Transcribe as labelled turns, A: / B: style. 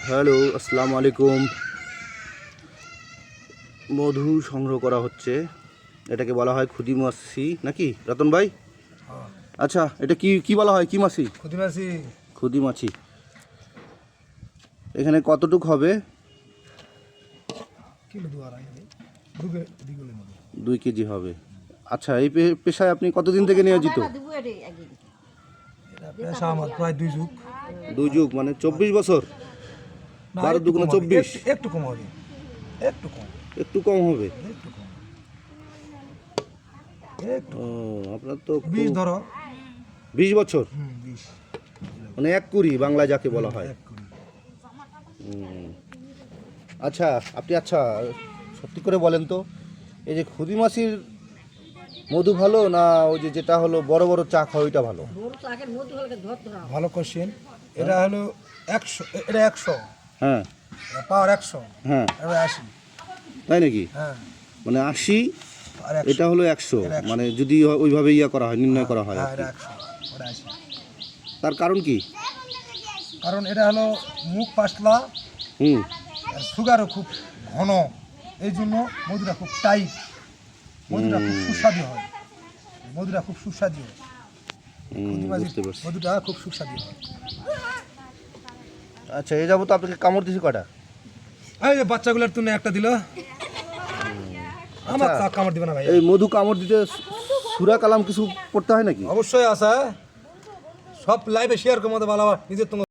A: Hello, আসসালামু আলাইকুম। মধু সংগ্রহ করা হচ্ছে, এটাকে বলা হয় খুদি মাছি নাকি রতন ভাই? আচ্ছা, এটা কি কি বলা হয়, কি মাছি?
B: খুদি মাছি।
A: খুদি মাছি। এখানে কতটুক হবে? 2 কেজি হবে। আচ্ছা, এই পেশায় আপনি কতদিন থেকে নিয়োজিত?
B: পেশা আমার প্রায় 2 যুগ।
A: 2 যুগ মানে 24 বছর। 12 দুগুণে 24।
B: একটু কম হবে, একটু কম,
A: একটু কম হবে।
B: একটু কম, একটু।
A: ও, আপনার তো
B: 20 ধরো।
A: 20 বছর
B: 20
A: মানে 1 কুড়ি বাংলা যাকে বলা হয়।
B: 1 কুড়ি।
A: আচ্ছা, আপনি সত্যি করে বলেন তো, এই যে খুদি মাছির মধু ভালো না ওই যে যেটা হলো বড় বড় চাক হয় ওইটা ভালো?
B: ভালো কোশ্চেন। এটা হলো 100, এটা 100,
A: হ্যাঁ
B: পাওয়ার 100,
A: হ্যাঁ,
B: এটা 80।
A: তাই নাকি?
B: হ্যাঁ,
A: মানে 80,
B: আর 100,
A: এটা হলো 100,
B: এটা 100
A: মানে যদি ওইভাবে করা হয়, নির্ণয় করা হয় আর
B: হ্যাঁ,
A: কি।
B: এটা 100, ওটা 80।
A: তার কারণ কি?
B: কারণ এটা হলো মুখ পাতলা
A: হুম
B: আর সুগারও খুব ঘন, এই জন্য মধুটা খুব টাইট, মধুটা খুব সুস্বাদু হয়, মধুটা খুব সুস্বাদু হয়। খুদি মাছির
A: বুঝতে পারছি।
B: মধুটা খুব সুস্বাদু হয়।
A: আচ্ছা, এই যাবো তো আপনাকে কামড় দিছি কটা?
B: এই যে বাচ্চাগুলোর তুনে একটা দিল, আমার
A: আচ্ছা,
B: কামড় দিবে না ভাই।
A: এই মধু কামড় দিতে সূরা কালাম কিছু পড়তে হয় নাকি?
B: অবশ্যই আছে, সব লাইভে শেয়ার করে মধ্যে ভালো নিজের